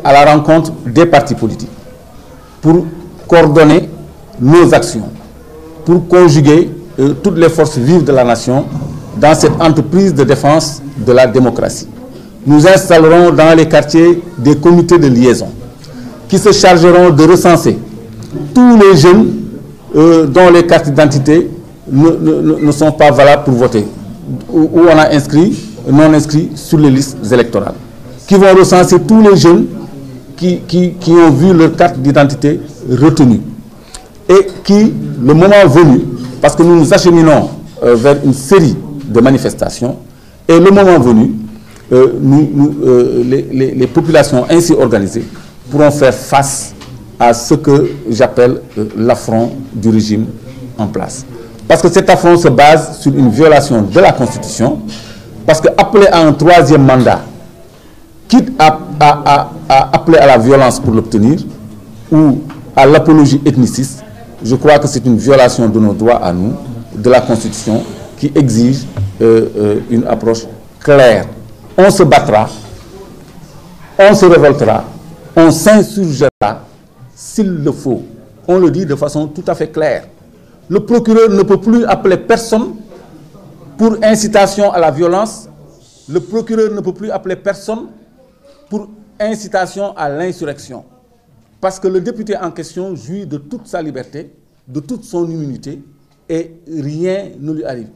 à la rencontre des partis politiques pour coordonner nos actions, pour conjuguer toutes les forces vives de la nation dans cette entreprise de défense de la démocratie. Nous installerons dans les quartiers des comités de liaison qui se chargeront de recenser tous les jeunes dont les cartes d'identité ne sont pas valables pour voter, où on a inscrit, non inscrits sur les listes électorales, qui vont recenser tous les jeunes qui ont vu leur carte d'identité retenue et qui, le moment venu, parce que nous nous acheminons vers une série de manifestations, et le moment venu, les populations ainsi organisées pourront faire face à ce que j'appelle l'affront du régime en place. Parce que cet affront se base sur une violation de la Constitution, parce qu'appeler à un troisième mandat, quitte à appeler à la violence pour l'obtenir, ou à l'apologie ethniciste, je crois que c'est une violation de nos droits à nous, de la Constitution, qui exige une approche claire. On se battra, on se révoltera, on s'insurgera s'il le faut. On le dit de façon tout à fait claire. Le procureur ne peut plus appeler personne pour incitation à la violence. Le procureur ne peut plus appeler personne pour incitation à l'insurrection. Parce que le député en question jouit de toute sa liberté, de toute son immunité, et rien ne lui arrive.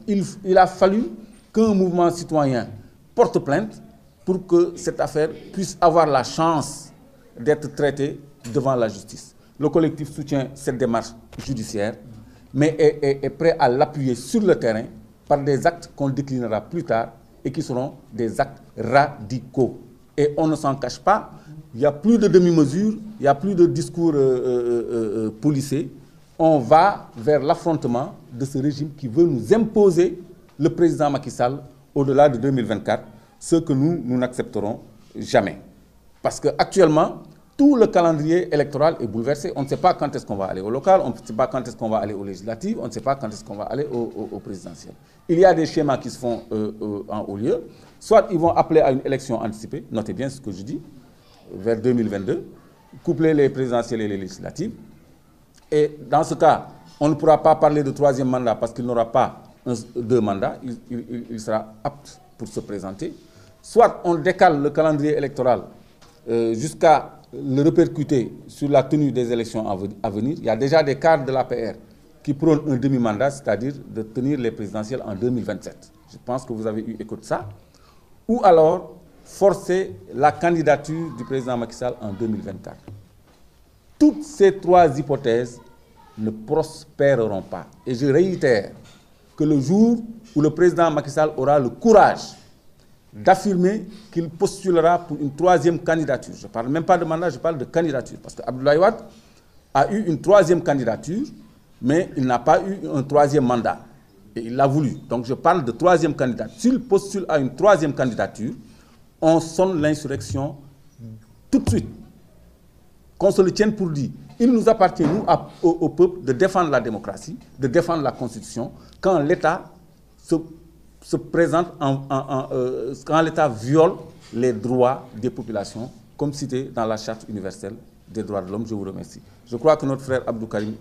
Il a fallu qu'un mouvement citoyen porte plainte pour que cette affaire puisse avoir la chance d'être traitée devant la justice. Le collectif soutient cette démarche judiciaire, mais est prêt à l'appuyer sur le terrain par des actes qu'on déclinera plus tard et qui seront des actes radicaux. Et on ne s'en cache pas, il n'y a plus de demi-mesure, il n'y a plus de discours policés. On va vers l'affrontement de ce régime qui veut nous imposer le président Macky Sall au-delà de 2024, ce que nous n'accepterons jamais. Parce qu'actuellement, tout le calendrier électoral est bouleversé. On ne sait pas quand est-ce qu'on va aller au local, on ne sait pas quand est-ce qu'on va aller aux législatives, on ne sait pas quand est-ce qu'on va aller au présidentiel. Il y a des schémas qui se font en haut lieu. Soit ils vont appeler à une élection anticipée, notez bien ce que je dis, vers 2022, coupler les présidentielles et les législatives. Et dans ce cas, on ne pourra pas parler de troisième mandat parce qu'il n'aura pas deux mandats, il sera apte pour se présenter. Soit on décale le calendrier électoral jusqu'à le répercuter sur la tenue des élections à venir. Il y a déjà des cadres de l'APR qui prônent un demi-mandat, c'est-à-dire de tenir les présidentielles en 2027. Je pense que vous avez eu écho de ça. Ou alors forcer la candidature du président Macky Sall en 2024. Toutes ces trois hypothèses ne prospéreront pas. Et je réitère que le jour où le président Macky Sall aura le courage d'affirmer qu'il postulera pour une troisième candidature, je ne parle même pas de mandat, je parle de candidature, parce qu'Abdoulaye Wade a eu une troisième candidature, mais il n'a pas eu un troisième mandat. Et il l'a voulu. Donc je parle de troisième candidature. S'il postule à une troisième candidature, on sonne l'insurrection tout de suite. Qu'on se le tienne pour dit. Il nous appartient, nous, au peuple, de défendre la démocratie, de défendre la Constitution, quand l'État se présente, quand l'État viole les droits des populations, comme cité dans la Charte universelle des droits de l'homme. Je vous remercie. Je crois que notre frère Abdou Karim